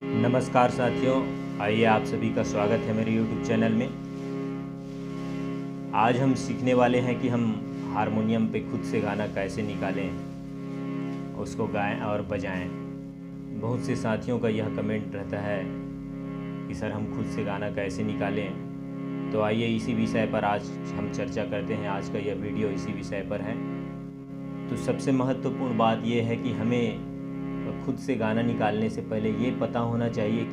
नमस्कार साथियों, आइए आप सभी का स्वागत है मेरे YouTube चैनल में। आज हम सीखने वाले हैं कि हम हारमोनियम पे खुद से गाना कैसे निकालें, उसको गाएं और बजाएं। बहुत से साथियों का यह कमेंट रहता है कि सर हम खुद से गाना कैसे निकालें। तो आइए इसी विषय पर आज हम चर्चा करते हैं। आज का यह वीडियो इसी विषय पर है। तो सबसे महत्वपूर्ण बात यह है कि हमें खुद से गाना निकालने से पहले ये पता होना चाहिए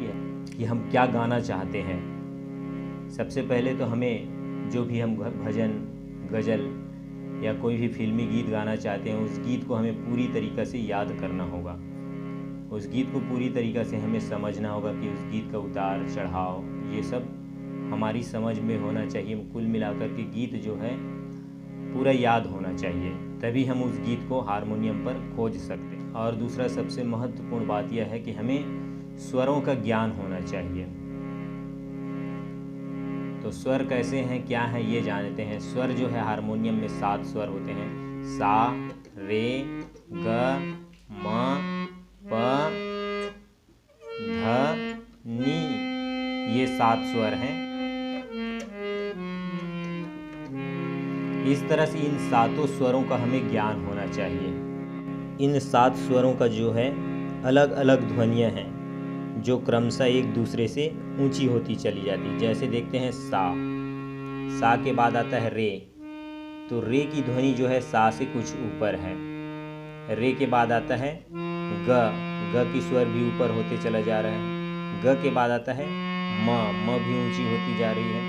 कि हम क्या गाना चाहते हैं। सबसे पहले तो हमें जो भी हम भजन, गज़ल या कोई भी फिल्मी गीत गाना चाहते हैं, उस गीत को हमें पूरी तरीक़ा से याद करना होगा। उस गीत को पूरी तरीक़ा से हमें समझना होगा कि उस गीत का उतार चढ़ाव ये सब हमारी समझ में होना चाहिए। कुल मिलाकर के गीत जो है पूरा याद होना चाहिए, तभी हम उस गीत को हारमोनियम पर खोज सकते हैं। और दूसरा सबसे महत्वपूर्ण बात यह है कि हमें स्वरों का ज्ञान होना चाहिए। तो स्वर कैसे हैं, क्या हैं, ये जानते हैं। स्वर जो है हारमोनियम में 7 स्वर होते हैं। सा, रे, ग, म, प, ध, नी, ये 7 स्वर हैं। इस तरह से इन 7 स्वरों का हमें ज्ञान होना चाहिए। इन 7 स्वरों का जो है अलग अलग ध्वनियाँ हैं जो क्रमशः एक दूसरे से ऊंची होती चली जाती। जैसे देखते हैं सा के बाद आता है रे, तो रे की ध्वनि जो है सा से कुछ ऊपर है। रे के बाद आता है ग की स्वर भी ऊपर होते चला जा रहा है। ग के बाद आता है म भी ऊंची होती जा रही है।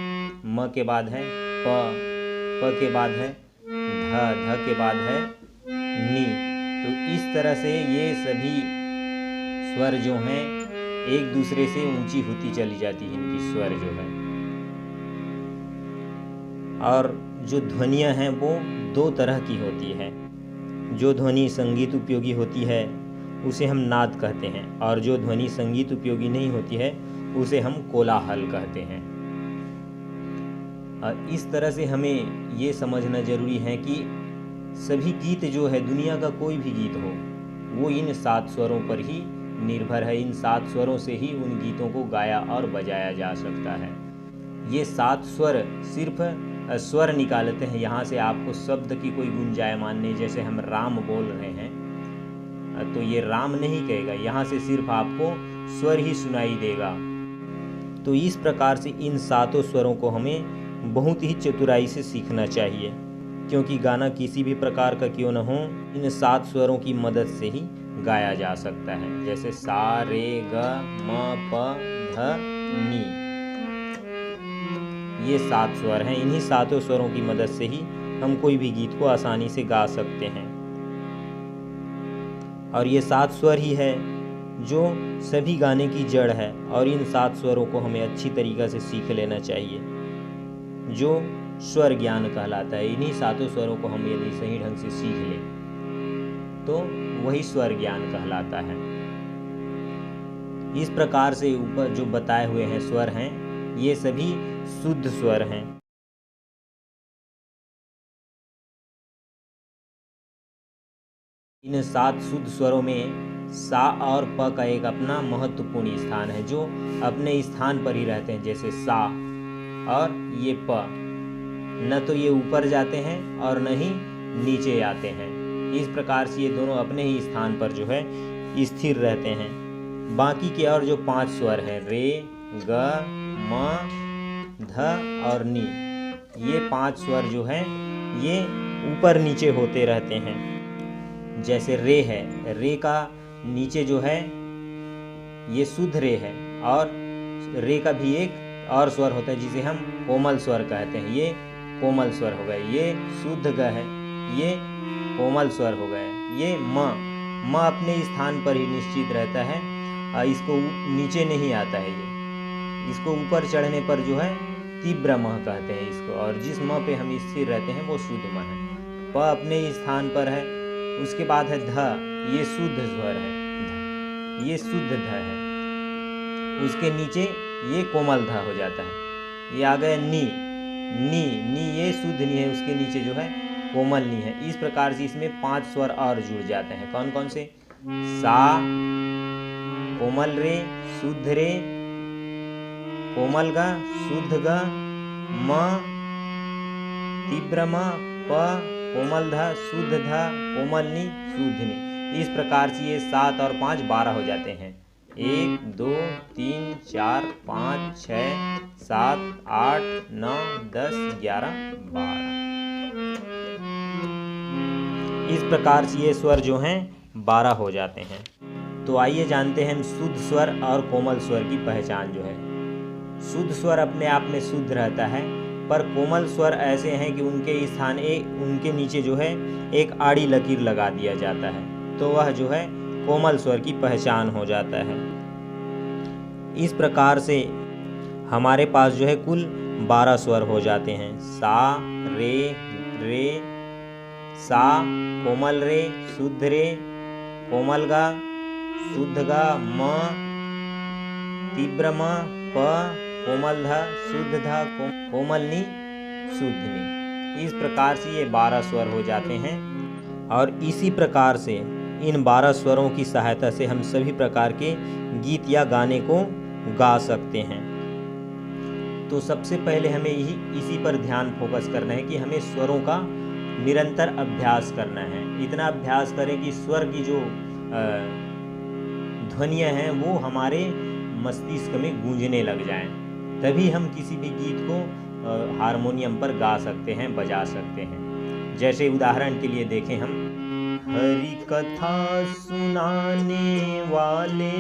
म के बाद है प के बाद है ध के बाद है नी। तो इस तरह से ये सभी स्वर जो हैं एक दूसरे से ऊंची होती चली जाती है इनकी स्वर जो है। और जो ध्वनियाँ हैं वो 2 तरह की होती है। जो ध्वनि संगीत उपयोगी होती है उसे हम नाद कहते हैं, और जो ध्वनि संगीत उपयोगी नहीं होती है उसे हम कोलाहल कहते हैं। और इस तरह से हमें ये समझना जरूरी है कि सभी गीत जो है, दुनिया का कोई भी गीत हो, वो इन 7 स्वरों पर ही निर्भर है। इन 7 स्वरों से ही उन गीतों को गाया और बजाया जा सकता है। ये 7 स्वर सिर्फ स्वर निकालते हैं, यहाँ से आपको शब्द की कोई गुंजायमान नहीं। जैसे हम राम बोल रहे हैं तो ये राम नहीं कहेगा, यहाँ से सिर्फ आपको स्वर ही सुनाई देगा। तो इस प्रकार से इन 7 स्वरों को हमें बहुत ही चतुराई से सीखना चाहिए, क्योंकि गाना किसी भी प्रकार का क्यों न हो, इन 7 स्वरों की मदद से ही गाया जा सकता है। जैसे सा, रे, ग, म, प, ध, नी, ये 7 स्वर हैं। इन्हीं 7 स्वरों की मदद से ही हम कोई भी गीत को आसानी से गा सकते हैं। और ये 7 स्वर ही है जो सभी गाने की जड़ है, और इन 7 स्वरों को हमें अच्छी तरीक़ा से सीख लेना चाहिए, जो स्वर ज्ञान कहलाता है। इन्हीं 7 स्वरों को हम यदि सही ढंग से सीख लें तो वही स्वर ज्ञान कहलाता है। इस प्रकार से ऊपर जो बताए हुए हैं स्वर हैं, ये सभी शुद्ध स्वर हैं। इन 7 शुद्ध स्वरों में सा और प का एक अपना महत्वपूर्ण स्थान है, जो अपने स्थान पर ही रहते हैं। जैसे सा और ये प, न तो ये ऊपर जाते हैं और न ही नीचे आते हैं। इस प्रकार से ये दोनों अपने ही स्थान पर जो है स्थिर रहते हैं। बाकी के और जो 5 स्वर हैं, रे, ग, म, ध और नी, ये 5 स्वर जो हैं ये ऊपर नीचे होते रहते हैं। जैसे रे है, रे का नीचे जो है ये शुद्ध रे है, और रे का भी एक और स्वर होता है जिसे हम कोमल स्वर कहते हैं। ये कोमल स्वर हो गए। ये शुद्ध ग है, ये कोमल स्वर हो गए। ये म अपने स्थान पर ही निश्चित रहता है, इसको नीचे नहीं आता है। ये इसको ऊपर चढ़ने पर जो है तीव्र म कहते हैं इसको, और जिस म पे हम स्थिर रहते हैं वो शुद्ध म है। प अपने स्थान पर है। उसके बाद है ध, ये शुद्ध स्वर है, ध, ये शुद्ध ध है। उसके नीचे ये कोमल ध हो जाता है। ये आ गया नी, ये शुद्ध नी है, उसके नीचे जो है कोमल नी है। इस प्रकार से इसमें 5 स्वर और जुड़ जाते हैं। कौन कौन से? सा, कोमल रे शुद्ध रे कोमल ग शुद्ध ग म तीव्र म प कोमल ध शुद्ध ध कोमल नि शुद्ध नि। इस प्रकार से ये 7 और 5 12 हो जाते हैं। 1 2 3 4 5 6 7 8 9 10 11 12। इस प्रकार से ये स्वर जो हैं 12 हो जाते हैं। तो आइए जानते हैं हम शुद्ध स्वर और कोमल स्वर की पहचान जो है। शुद्ध स्वर अपने आप में शुद्ध रहता है, पर कोमल स्वर ऐसे हैं कि उनके नीचे जो है एक आड़ी लकीर लगा दिया जाता है, तो वह जो है कोमल स्वर की पहचान हो जाता है। इस प्रकार से हमारे पास जो है कुल 12 स्वर हो जाते हैं। सा रे रे सा कोमल रे शुद्ध रे कोमल गा शुद्ध गा म तीव्र म प कोमल ध शुद्ध ध कोमल नि शुद्ध नि। इस प्रकार से ये 12 स्वर हो जाते हैं। और इसी प्रकार से इन 12 स्वरों की सहायता से हम सभी प्रकार के गीत या गाने को गा सकते हैं। तो सबसे पहले हमें इसी पर ध्यान फोकस करना है कि हमें स्वरों का निरंतर अभ्यास करना है। इतना अभ्यास करें कि स्वर की जो ध्वनियाँ हैं वो हमारे मस्तिष्क में गूंजने लग जाएं, तभी हम किसी भी गीत को हारमोनियम पर गा सकते हैं, बजा सकते हैं। जैसे उदाहरण के लिए देखें हम, हरि कथा सुनाने वाले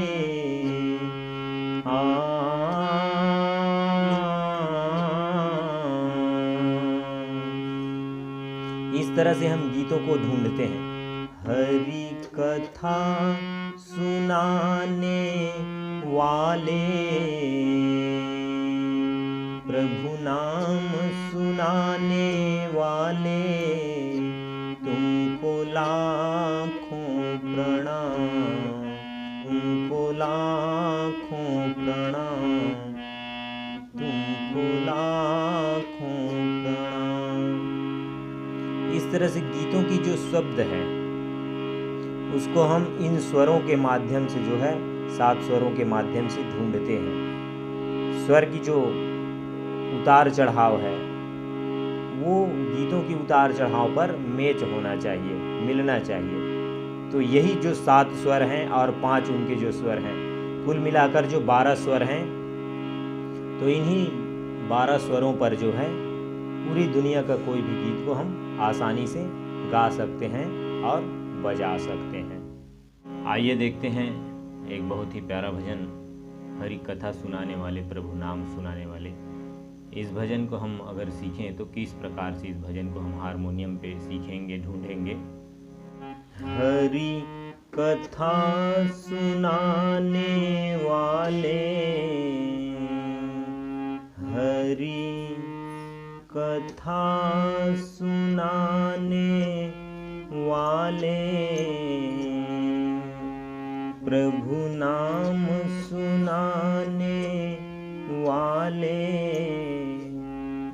इस तरह से हम गीतों को ढूंढते हैं। हरि कथा सुनाने वाले प्रभु नाम सुनाने वाले तुमको लाखों प्रणाम, तुमको लाखों प्रणाम, तुमको लाखों प्रणाम। इस तरह से गीतों की जो शब्द है उसको हम इन स्वरों के माध्यम से जो है 7 स्वरों के माध्यम से ढूंढते हैं। स्वर की जो उतार चढ़ाव है वो गीतों की उतार चढ़ाव पर मैच होना चाहिए, मिलना चाहिए। तो यही जो 7 स्वर हैं और 5 उनके जो स्वर हैं, कुल मिलाकर जो 12 स्वर हैं, तो इन्हीं 12 स्वरों पर जो है पूरी दुनिया का कोई भी गीत को हम आसानी से गा सकते हैं और बजा सकते हैं। आइए देखते हैं एक बहुत ही प्यारा भजन, हरि कथा सुनाने वाले प्रभु नाम सुनाने वाले। इस भजन को हम अगर सीखें तो किस प्रकार से इस भजन को हम हारमोनियम पे सीखेंगे, ढूंढेंगे। हरि कथा सुनाने वाले, हरि कथा सुनाने वाले प्रभु नाम सुनाने वाले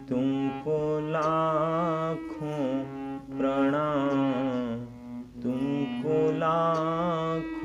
तुमको लाखों प्रणाम, तुमको लाखों